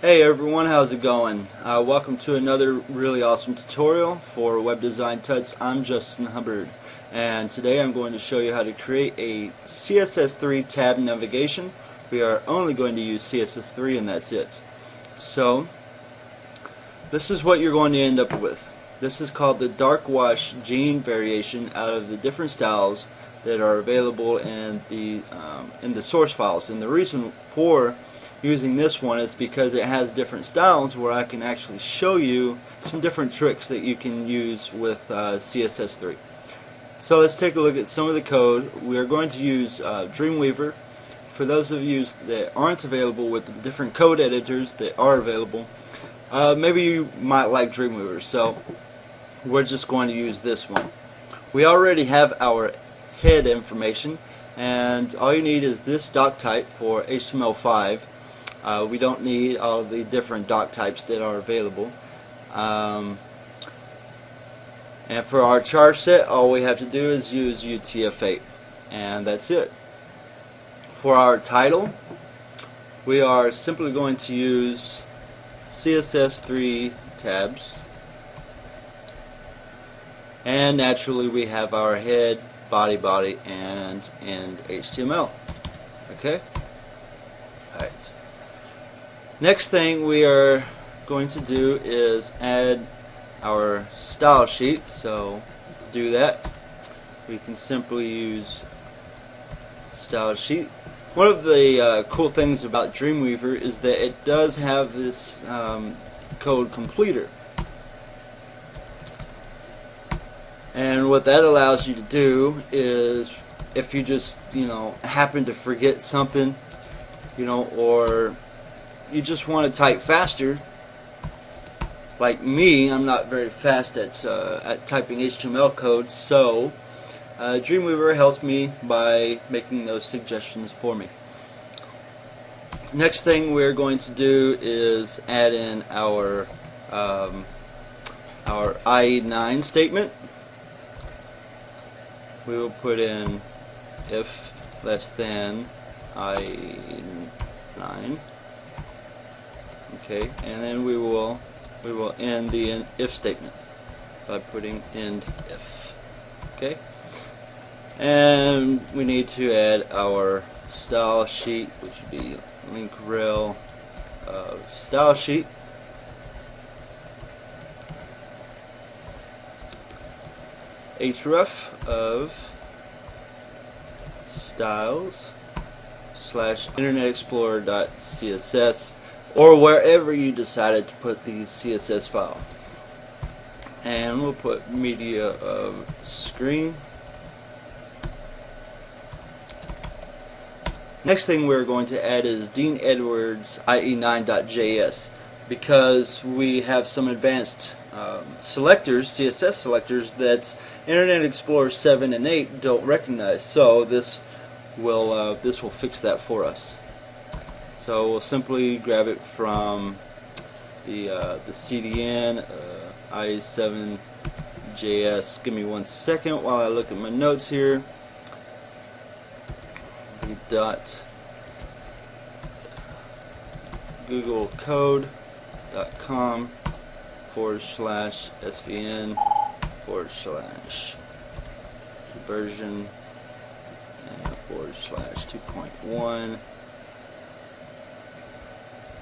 Hey everyone, how's it going? Welcome to another really awesome tutorial for Web Design Tuts. I'm Justin Hubbard, and today I'm going to show you how to create a CSS3 Tabbed Navigation. We are only going to use CSS3 and that's it. So this is what you're going to end up with. This is called the darkwash gene variation out of the different styles that are available in the source files. And the reason for using this one is because it has different styles where I can actually show you some different tricks that you can use with CSS3. So let's take a look at some of the code. We are going to use Dreamweaver. For those of you that aren't available with the different code editors that are available, maybe you might like Dreamweaver, so we're just going to use this one. We already have our head information, and all you need is this doc type for HTML5. We don't need all the different doc types that are available. And for our char set, all we have to do is use UTF-8, and that's it. For our title, we are simply going to use CSS3 tabs, and naturally we have our head, body, and end HTML. Okay? Alright. Next thing we are going to do is add our style sheet. So to do that, we can simply use style sheet. One of the cool things about Dreamweaver is that it does have this code completer. And what that allows you to do is, if you just happen to forget something, or you just want to type faster, like me, I'm not very fast at typing HTML code, so Dreamweaver helps me by making those suggestions for me. Next thing we're going to do is add in our IE9 statement. We will put in if less than IE9. Okay, and then we will end the if statement by putting end if. Okay, and we need to add our style sheet, which would be link rel of style sheet. href of styles / Internet Explorer.css, or wherever you decided to put the CSS file. And we'll put media of screen. Next thing we're going to add is Dean Edwards IE9.js, because we have some advanced selectors, CSS selectors, that Internet Explorer 7 and 8 don't recognize. So this will fix that for us. So we'll simply grab it from the CDN IE7.js. Give me 1 second while I look at my notes here. googlecode.com /svn / version and /2.1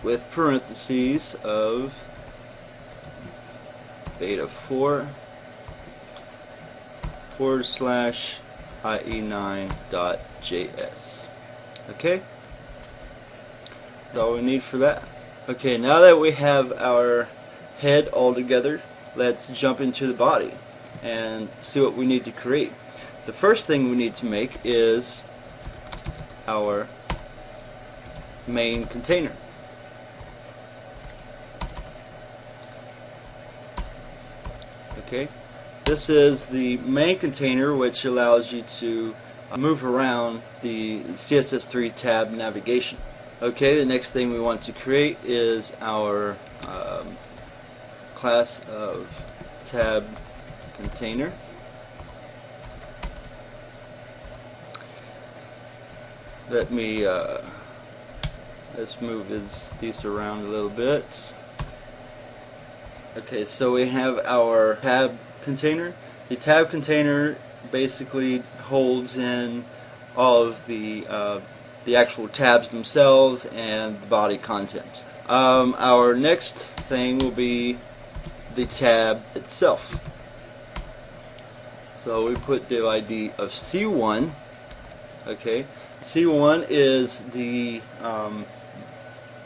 with parentheses of beta 4 / IE9.js. Okay, that's all we need for that. Okay, now that we have our head all together, let's jump into the body and see what we need to create. The first thing we need to make is our main container. Okay, this is the main container, which allows you to move around the CSS3 Tabbed Navigation. Okay, the next thing we want to create is our class of tab container. Let me Let's move these around a little bit. Okay, so we have our tab container. The tab container basically holds in all of the actual tabs themselves and the body content. Our next thing will be the tab itself. So we put div ID of C1. Okay, C1 is the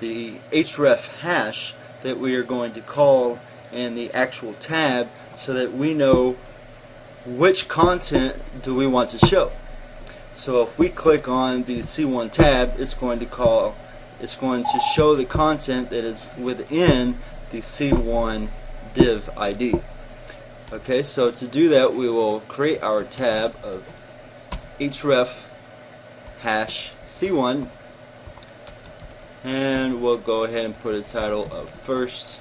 href hash that we are going to call in the actual tab, so that we know which content do we want to show. So if we click on the C1 tab, it's going to show the content that is within the C1 div ID. Okay, so to do that, we will create our tab of href hash C1, and we'll go ahead and put a title of first,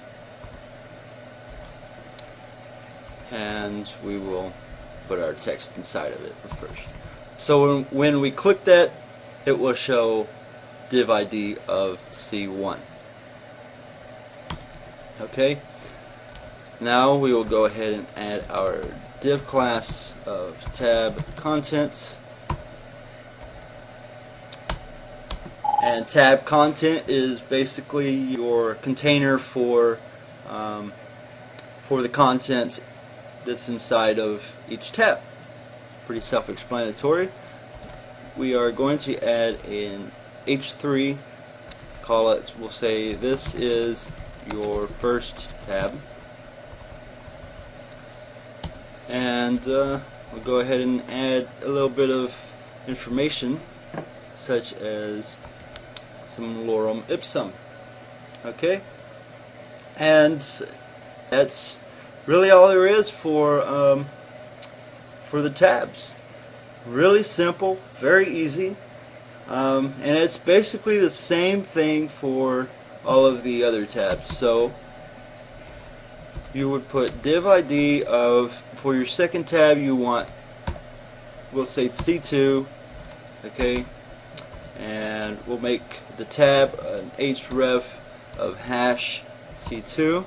and we will put our text inside of it first. So when we click that, it will show div ID of C1. Okay, now we will go ahead and add our div class of tab content. And tab content is basically your container for the content that's inside of each tab. Pretty self-explanatory. We are going to add an H3, call it, we'll say this is your first tab, and we'll go ahead and add a little bit of information such as some lorem ipsum. Okay, and that's really all there is for the tabs. Really simple, very easy, and it's basically the same thing for all of the other tabs. So you would put div ID of, for your second tab you want, we'll say C2, okay, and we'll make the tab an href of hash C2,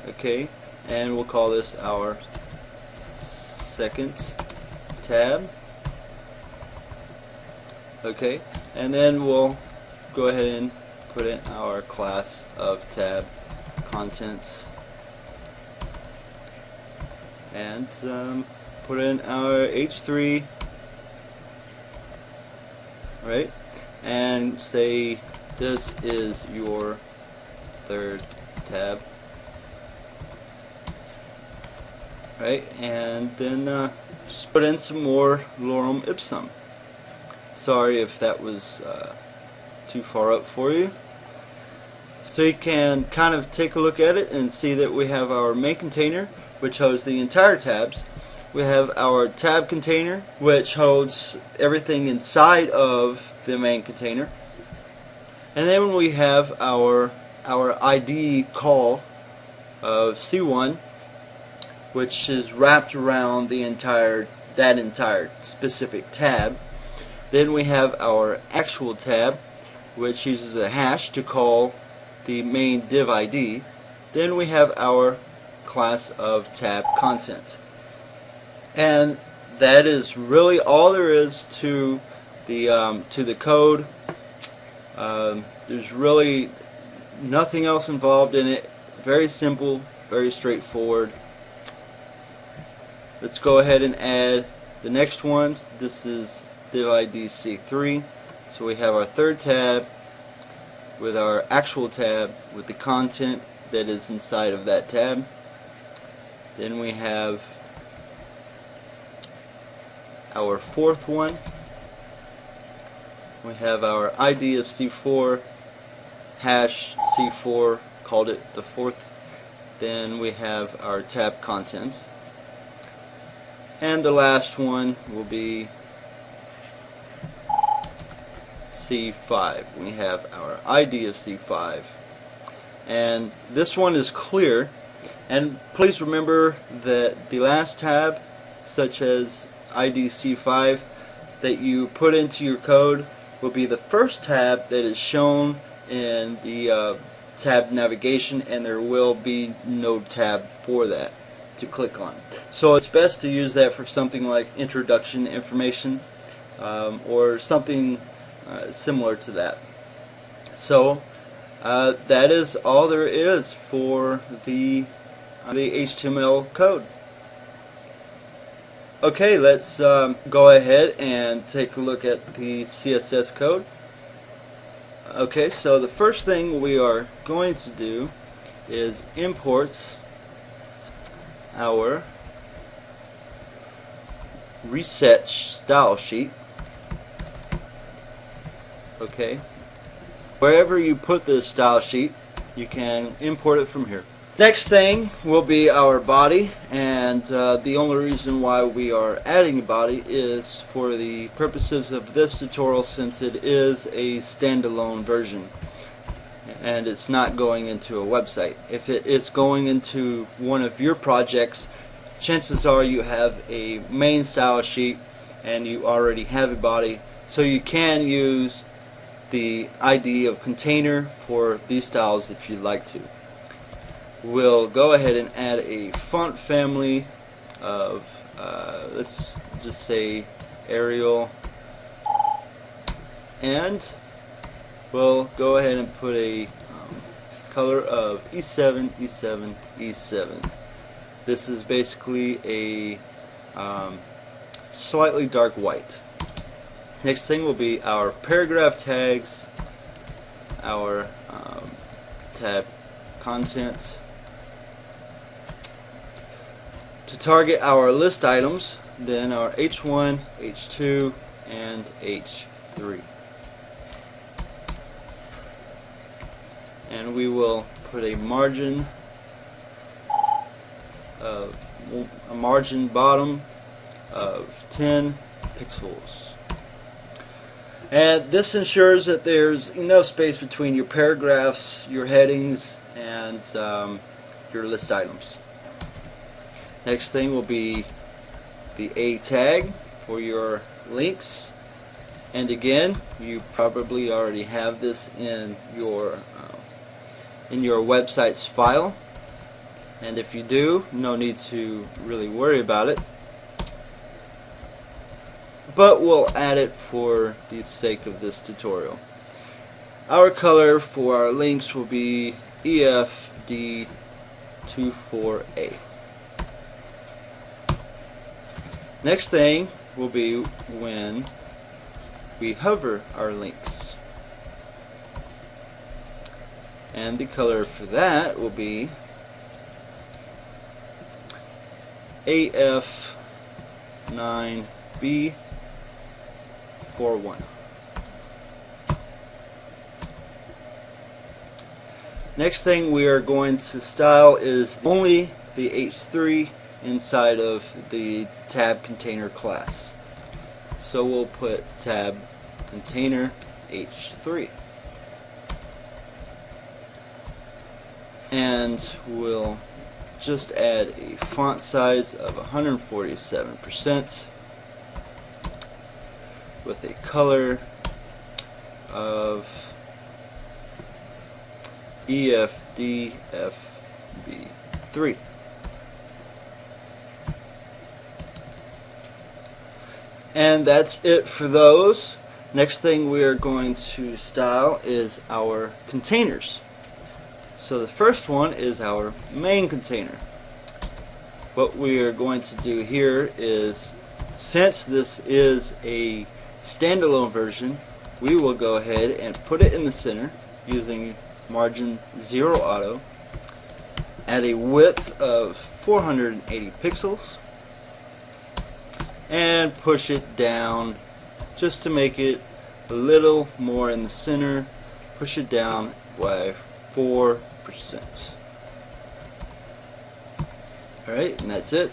okay, and we'll call this our second tab. Okay, and then we'll go ahead and put in our class of tab contents, and put in our H3, right, and say this is your third tab, right, and then just put in some more lorem ipsum. Sorry if that was too far up for you. So you can kind of take a look at it and see that we have our main container, which holds the entire tabs. We have our tab container, which holds everything inside of the main container. And then we have our ID call of C1, which is wrapped around that entire specific tab. Then we have our actual tab, which uses a hash to call the main div ID. Then we have our class of tab content. And that is really all there is to the code. There's really nothing else involved in it. Very simple, very straightforward. Let's go ahead and add the next ones. This is div ID C3. So we have our third tab with our actual tab with the content that is inside of that tab. Then we have our fourth one. We have our ID of C4, hash C4, called it the fourth. Then we have our tab contents. And the last one will be C5. We have our ID of C5. And this one is clear. And please remember that the last tab, such as ID C5, that you put into your code will be the first tab that is shown in the tabbed navigation, and there will be no tab for that to click on. So it's best to use that for something like introduction information or something similar to that. So that is all there is for the HTML code. Okay, let's go ahead and take a look at the CSS code. Okay, so the first thing we are going to do is import our reset style sheet. Okay, wherever you put this style sheet, you can import it from here. Next thing will be our body, and the only reason why we are adding a body is for the purposes of this tutorial, since it is a standalone version and it's not going into a website. If it is going into one of your projects, chances are you have a main style sheet and you already have a body, so you can use the ID of container for these styles if you'd like to. We'll go ahead and add a font family of let's just say Arial, and we'll go ahead and put a color of E7, E7, E7. This is basically a slightly dark white. Next thing will be our paragraph tags, our tab contents. To target our list items, then our H1, H2, and H3. And we will put a margin bottom of 10 pixels. And this ensures that there's enough space between your paragraphs, your headings, and your list items. Next thing will be the A tag for your links, and again, you probably already have this in your website's file, and if you do, no need to really worry about it, but we'll add it for the sake of this tutorial. Our color for our links will be EFD24A. Next thing will be when we hover our links, and the color for that will be AF9B41. Next thing we are going to style is only the H3 inside of the tab container class. So we'll put tab container H3, and we'll just add a font size of 147% with a color of EFDFB3. And that's it for those. Next thing we are going to style is our containers. So the first one is our main container. What we are going to do here is, since this is a standalone version, we will go ahead and put it in the center using margin 0 auto at a width of 480 pixels, and push it down just to make it a little more in the center. Push it down by 4%. Alright, and that's it.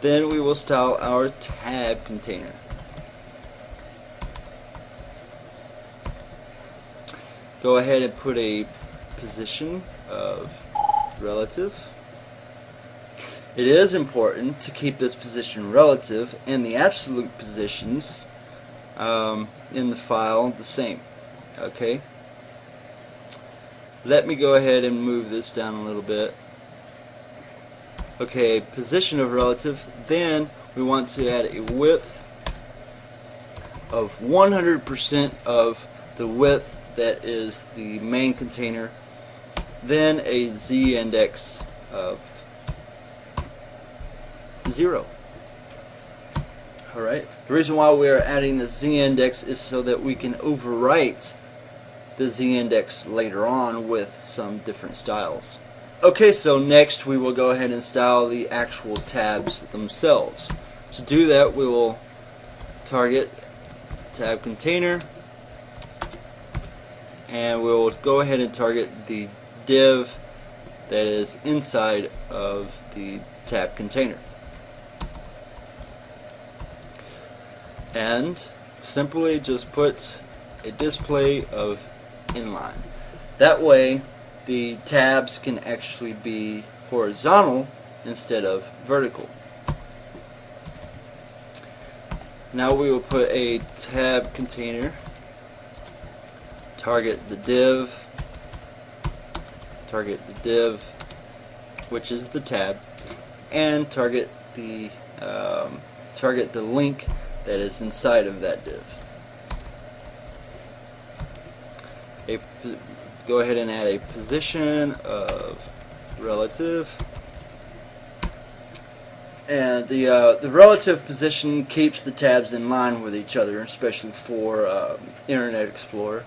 Then we will style our tab container. Go ahead and put a position of relative. It is important to keep this position relative, and the absolute positions in the file the same. Okay. Let me go ahead and move this down a little bit. Okay, position of relative. Then we want to add a width of 100% of the width that is the main container. Then a z-index of 0. Alright. The reason why we are adding the z-index is so that we can overwrite the z-index later on with some different styles. Okay, so next we will go ahead and style the actual tabs themselves. To do that, we will target tab container, and we will go ahead and target the div that is inside of the tab container, and simply just put a display of inline. That way the tabs can actually be horizontal instead of vertical. Now we will put a tab container, target the div, which is the tab, and target the link that is inside of that div. Go ahead and add a position of relative, and the relative position keeps the tabs in line with each other, especially for Internet Explorer.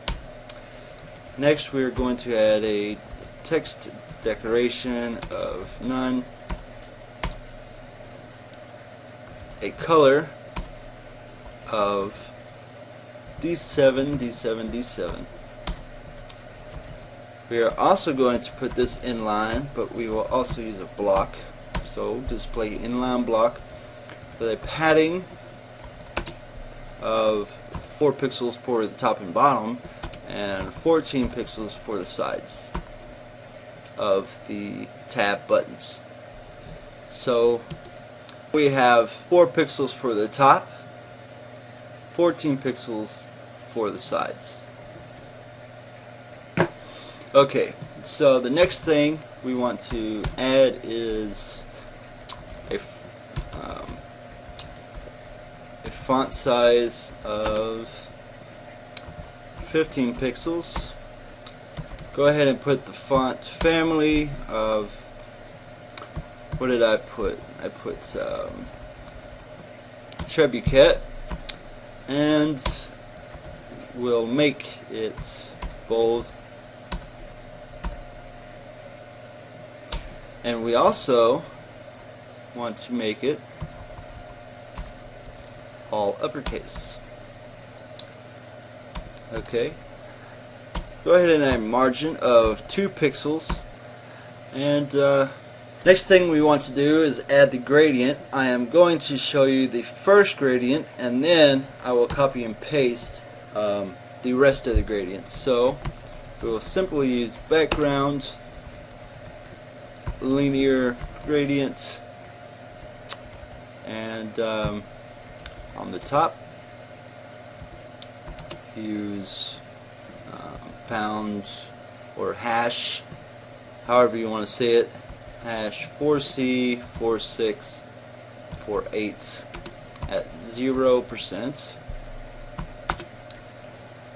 Next, we are going to add a text declaration of none, a color of D7, D7, D7. We are also going to put this inline, but we will also use a block. So display inline block with a padding of 4 pixels for the top and bottom and 14 pixels for the sides of the tab buttons. So we have 4 pixels for the top, 14 pixels for the sides. Okay, so the next thing we want to add is a font size of 15 pixels. Go ahead and put the font family of, what did I put? I put Trebuchet, and we'll make it bold. And we also want to make it all uppercase. Okay. Go ahead and add a margin of 2 pixels. And next thing we want to do is add the gradient. I am going to show you the first gradient, and then I will copy and paste the rest of the gradients. So we will simply use background linear gradient, and on the top use pound or hash, however you want to say it, hash 4C4648 at 0%,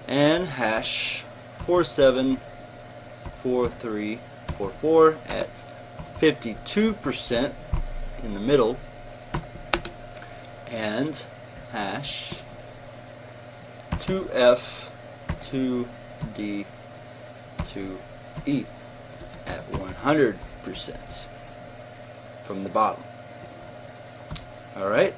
and hash 474344 at 52% in the middle, and hash 2F2D2E at 100% from the bottom. Alright,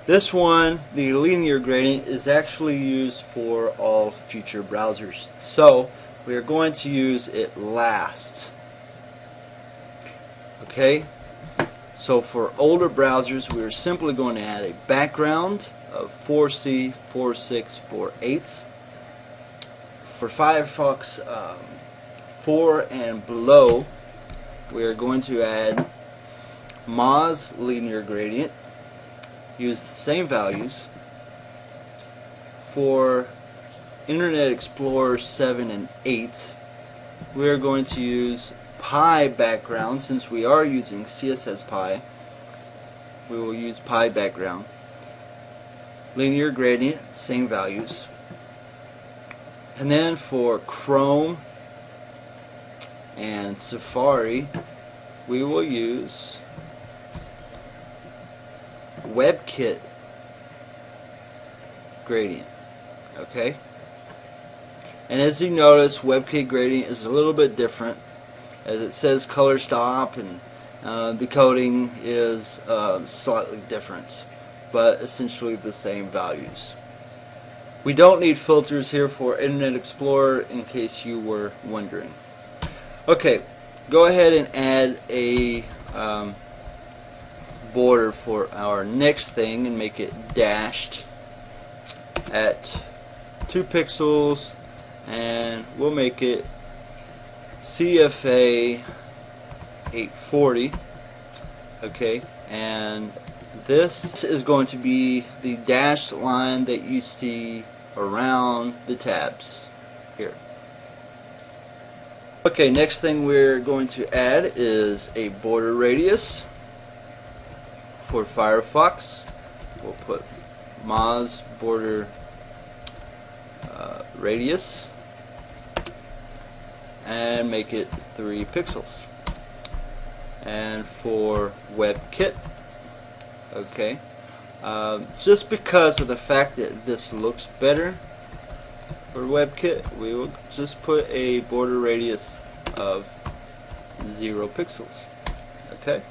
this one, the linear gradient, is actually used for all future browsers, so we are going to use it last. Okay, so for older browsers, we are simply going to add a background of 4C4648. For Firefox 4 and below, we are going to add Moz linear gradient, use the same values, for Internet Explorer 7 and 8, we are going to use Pi background. Since we are using CSS Pi, we will use Pi background. Linear gradient, same values. And then for Chrome and Safari, we will use WebKit gradient. Okay? And as you notice, WebKit gradient is a little bit different, as it says color stop, and the coding is slightly different, but essentially the same values. We don't need filters here for Internet Explorer, in case you were wondering. Okay, go ahead and add a border for our next thing and make it dashed at 2 pixels, and we'll make it CFA 840. Okay, and this is going to be the dashed line that you see around the tabs here. Okay, next thing we're going to add is a border radius. For Firefox, we'll put Moz border radius and make it 3 pixels. And for WebKit, okay, just because of the fact that this looks better for WebKit, we will just put a border radius of 0 pixels. Okay,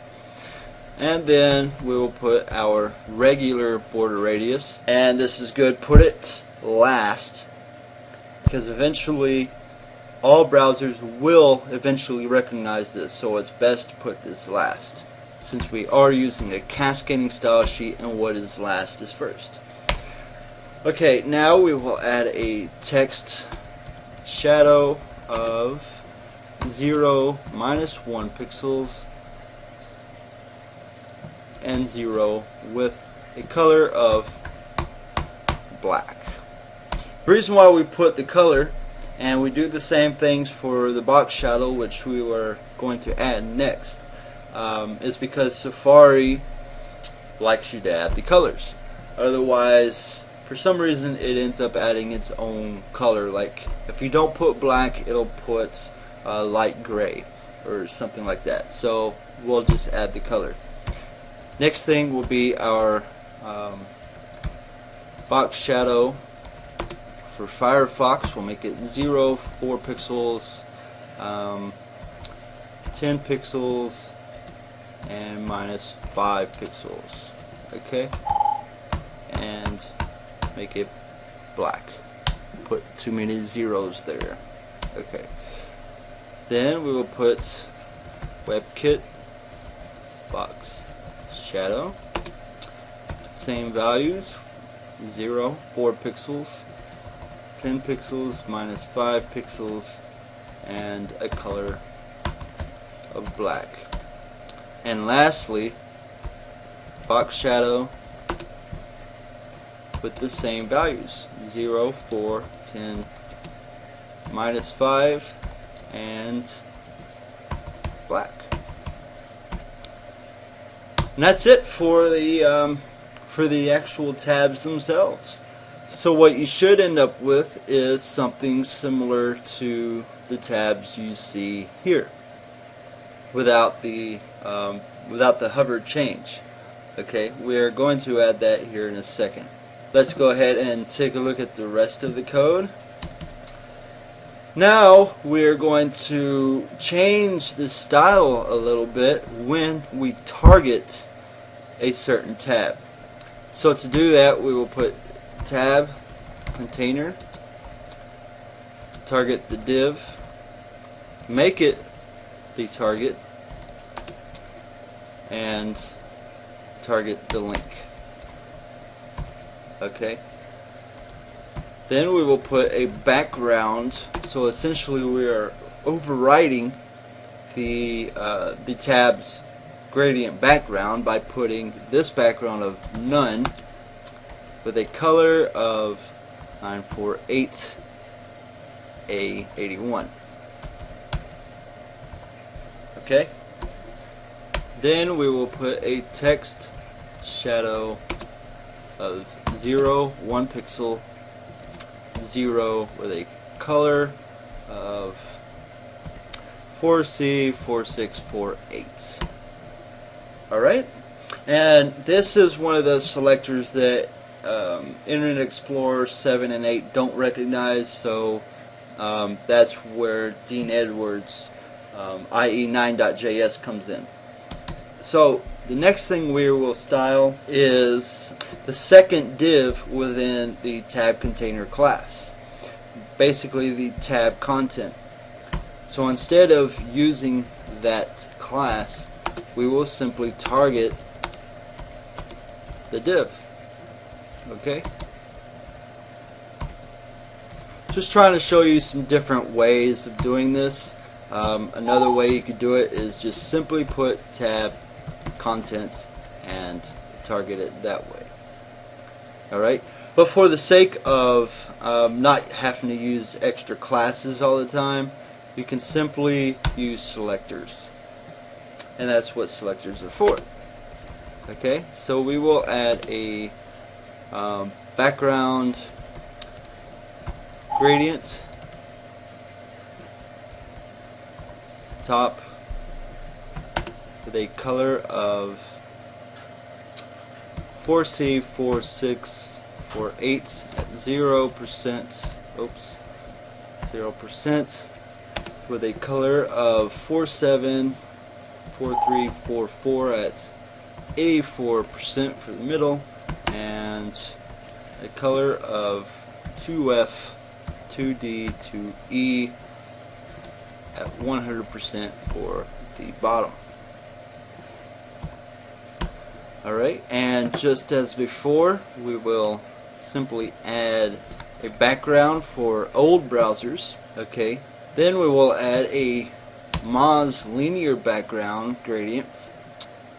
and then we will put our regular border radius, and this is good, put it last, because eventually all browsers will eventually recognize this, so it's best to put this last, since we are using a cascading style sheet and what is last is first. Okay, now we will add a text shadow of 0, -1 pixels, and 0 with a color of black. The reason why we put the color, and we do the same things for the box shadow, which we were going to add next, is because Safari likes you to add the colors. Otherwise, for some reason, it ends up adding its own color. Like if you don't put black, it'll put light gray or something like that. So we'll just add the color. Next thing will be our box shadow for Firefox. We'll make it 0, 4 pixels, 10 pixels, and -5 pixels. Okay, and make it black. Put too many zeros there. Okay, then we will put WebKit box shadow, same values, 0, 4 pixels, 10 pixels, -5 pixels, and a color of black. And lastly, box shadow with the same values, 0, 4, 10, -5, and black. And that's it for the actual tabs themselves. So what you should end up with is something similar to the tabs you see here, without the hover change. Okay, we are going to add that here in a second. Let's go ahead and take a look at the rest of the code. Now we're going to change the style a little bit when we target a certain tab. So to do that, we will put tab container, target the div, make it the target, and target the link. Okay, then we will put a background, so essentially we are overriding the tab's gradient background by putting this background of none with a color of 948A81. Okay? Then we will put a text shadow of 0, 1 pixel, 0 with a color of 4C4648. Alright? And this is one of those selectors that Internet Explorer 7 and 8 don't recognize, so that's where Dean Edwards' IE9.js comes in. So the next thing we will style is the second div within the tab container class, basically the tab content. So instead of using that class, we will simply target the div. Okay? Just trying to show you some different ways of doing this. Another way you could do it is just simply put tab content and target it that way. Alright? But for the sake of not having to use extra classes all the time, you can simply use selectors. And that's what selectors are for. Okay? So we will add a background gradient top with a color of 4C4648 at 0%. Oops, 0% with a color of 474344 at 84% for the middle, and a color of 2F 2D 2E at 100% for the bottom. Alright, and just as before, we will simply add a background for old browsers. Okay, then we will add a Moz linear background gradient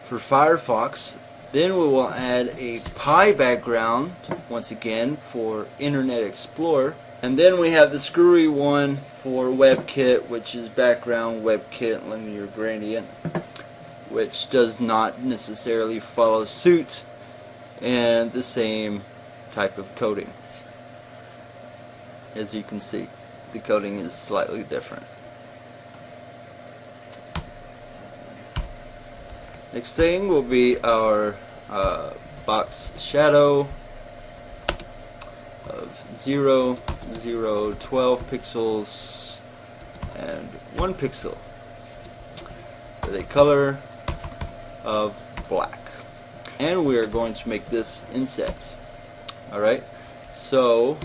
for Firefox. Then we will add a pie background once again for Internet Explorer. And then we have the screwy one for WebKit, which is background WebKit linear gradient, which does not necessarily follow suit and the same type of coding. As you can see, the coding is slightly different. Next thing will be our box shadow of 0, 0, 12 pixels and 1 pixel with a color of black. And we are going to make this inset. Alright, so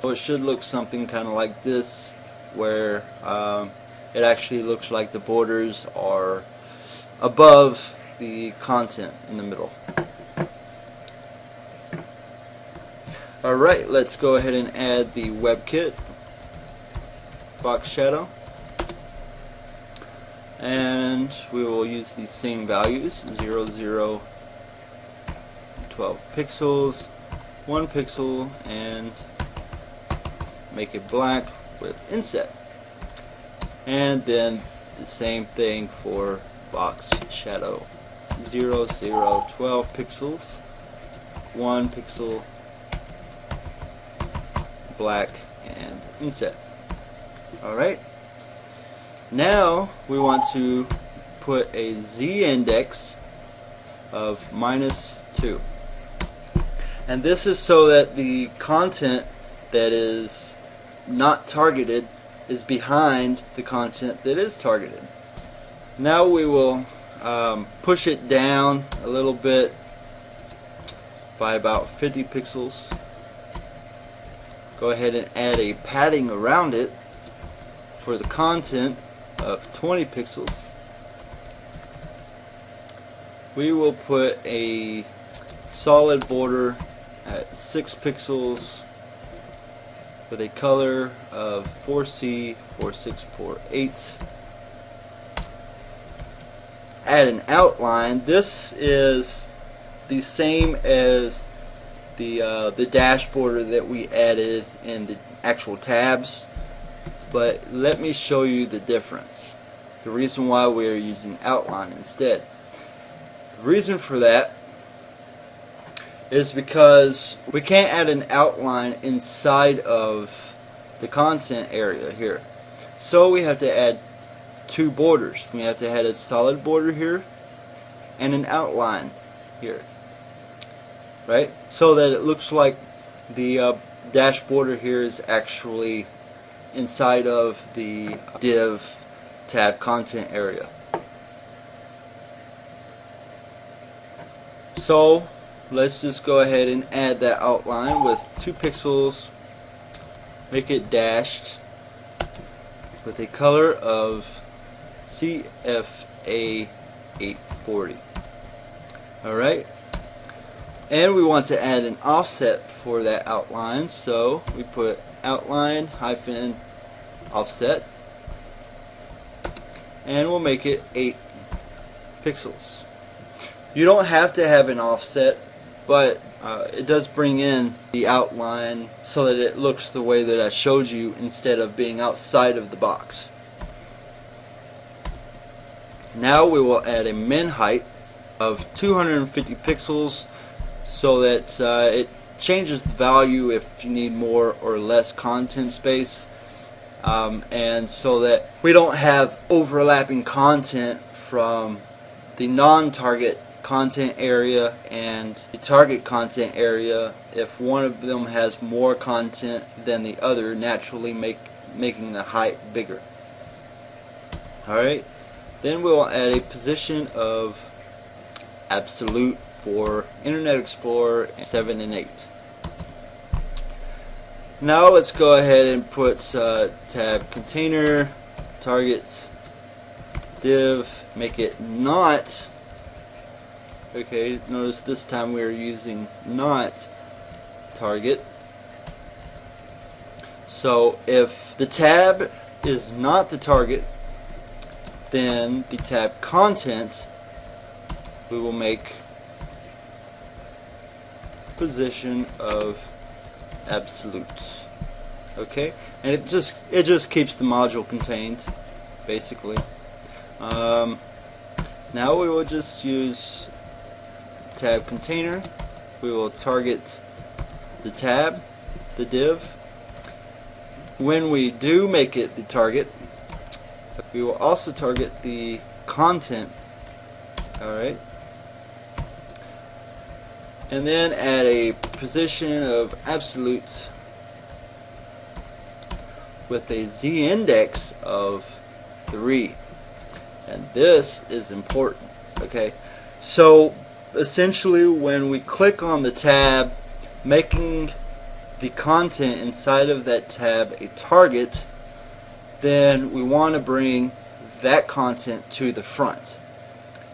it should look something kind of like this, where it actually looks like the borders are above the content in the middle. Alright, let's go ahead and add the WebKit box shadow, and we will use these same values, 0, 0, 12 pixels, 1 pixel, and make it black with inset. And then the same thing for box shadow, 0, 0, 12 pixels, 1 pixel, black, and inset. Alright, now we want to put a z-index of -2, and this is so that the content that is not targeted is behind the content that is targeted. Now we will push it down a little bit by about 50 pixels. Go ahead and add a padding around it for the content of 20 pixels. We will put a solid border at 6 pixels with a color of 4C4648. Add an outline. This is the same as the dash border that we added in the actual tabs, but let me show you the difference. The reason why we are using outline instead. The reason for that is because we can't add an outline inside of the content area here. So we have to add two borders. We have to add a solid border here and an outline here, right? So that it looks like the dash border here is actually inside of the div tab content area. So let's just go ahead and add that outline with 2 pixels, make it dashed with a color of CFA 840. Alright, and we want to add an offset for that outline, so we put outline hyphen offset, and we'll make it 8 pixels. You don't have to have an offset, but it does bring in the outline so that it looks the way that I showed you instead of being outside of the box. Now we will add a min height of 250 pixels so that it changes the value if you need more or less content space, and so that we don't have overlapping content from the non-target content area and the target content area if one of them has more content than the other, naturally making the height bigger. Alright, then we'll add a position of absolute for Internet Explorer 7 and 8. Now let's go ahead and put tab container, target, div, make it not. Okay, notice this time we are using not target. So if the tab is not the target, then the tab content we will make position of absolute. Okay, and it just keeps the module contained, basically. Now we will just use tab container. We will target the tab, the div. When we do make it the target, we will also target the content. Alright, and then add a position of absolute with a z-index of 3, and this is important. Okay, so essentially when we click on the tab, making the content inside of that tab a target, then we want to bring that content to the front.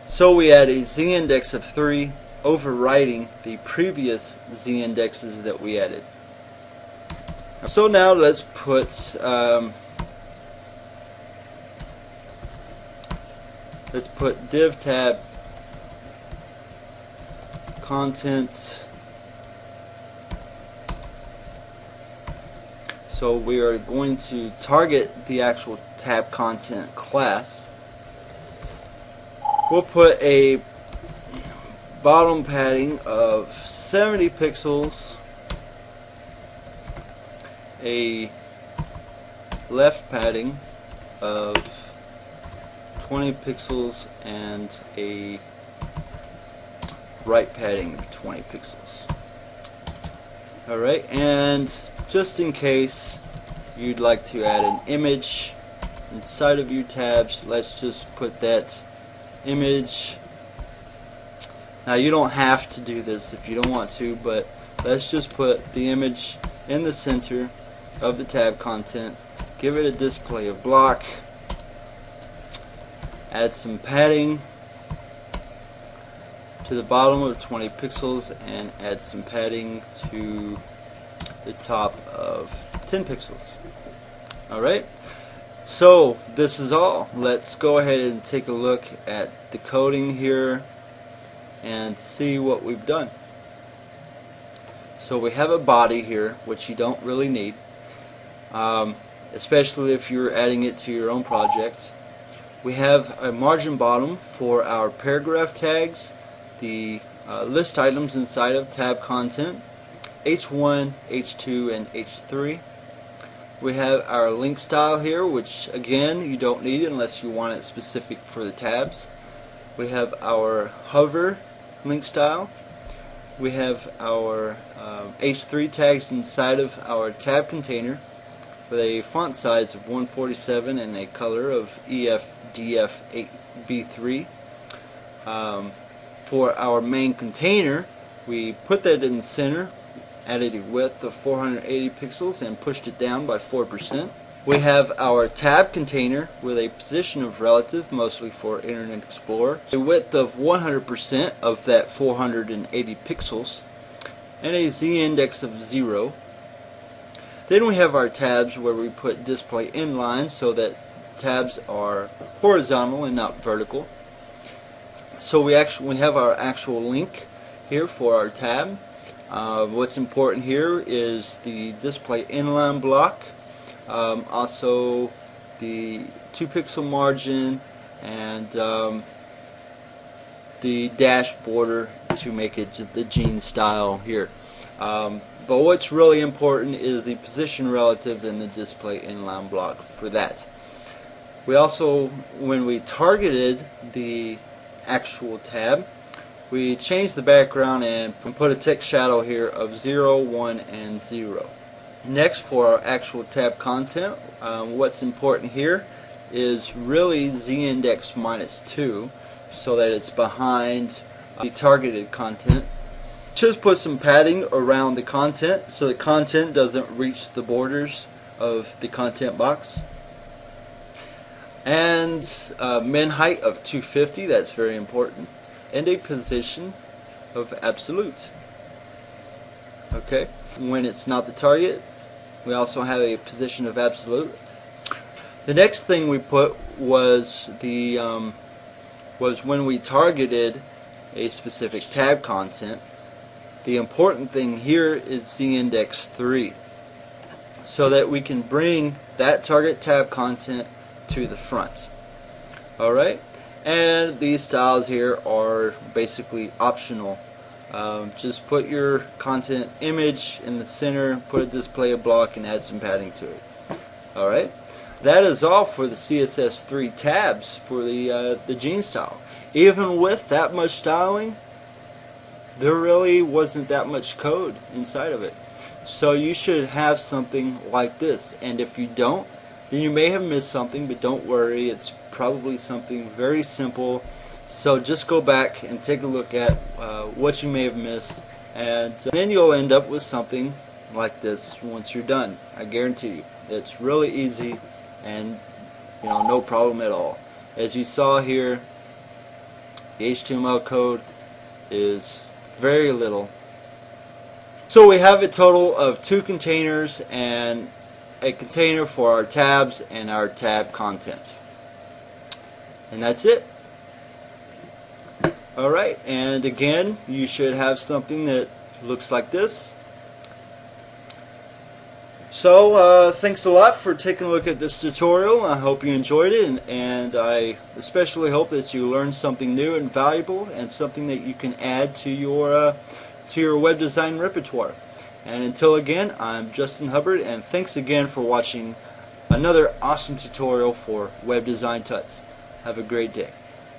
So we add a z-index of 3, overriding the previous z-indexes that we added. So now let's put div tab content. So we are going to target the actual tab content class. We'll put a bottom padding of 70 pixels, a left padding of 20 pixels, and a right padding of 20 pixels. Alright, and just in case you'd like to add an image inside of your tabs, let's just put that image. Now you don't have to do this if you don't want to, but let's just put the image in the center of the tab content, give it a display of block, add some padding to the bottom of 20 pixels, and add some padding to the top of 10 pixels. Alright, so this is all. Let's go ahead and take a look at the coding here and see what we've done. So we have a body here, which you don't really need, especially if you're adding it to your own project. We have a margin bottom for our paragraph tags, the list items inside of tab content, H1, H2, and H3. We have our link style here, which again you don't need unless you want it specific for the tabs. We have our hover link style. We have our H3 tags inside of our tab container with a font size of 147 and a color of EFDF8V3. For our main container, we put that in the center, added a width of 480 pixels and pushed it down by 4%. We have our tab container with a position of relative, mostly for Internet Explorer, a width of 100% of that 480 pixels, and a z-index of 0. Then we have our tabs where we put display inline so that tabs are horizontal and not vertical. So we have our actual link here for our tab. What's important here is the display inline block, also the 2-pixel margin, and the dash border to make it the jean style here. But what's really important is the position relative and the display inline block for that. We also, when we targeted the actual tab, we changed the background and put a text shadow here of 0, 1, and 0. Next, for our actual tab content, what's important here is really z-index -2 so that it's behind the targeted content. Just put some padding around the content so the content doesn't reach the borders of the content box. And min height of 250, that's very important, and a position of absolute. Okay, when it's not the target, we also have a position of absolute. The next thing we put was when we targeted a specific tab content. The important thing here is z-index 3, so that we can bring that target tab content to the front. Alright, and these styles here are basically optional. Just put your content image in the center, put a display block, and add some padding to it. Alright, that is all for the CSS3 tabs for the jean style. Even with that much styling, there really wasn't that much code inside of it. So you should have something like this, and if you don't, then you may have missed something, but don't worry, it's probably something very simple. So just go back and take a look at what you may have missed, and then you'll end up with something like this once you're done. I guarantee you. It's really easy and no problem at all. As you saw here, the HTML code is very little. So we have a total of 2 containers and a container for our tabs and our tab content. And that's it. Alright, and again, you should have something that looks like this. So thanks a lot for taking a look at this tutorial. I hope you enjoyed it, and I especially hope that you learned something new and valuable, and something that you can add to your web design repertoire. And until again, I'm Justin Hubbard, and thanks again for watching another awesome tutorial for Web Design Tuts. Have a great day.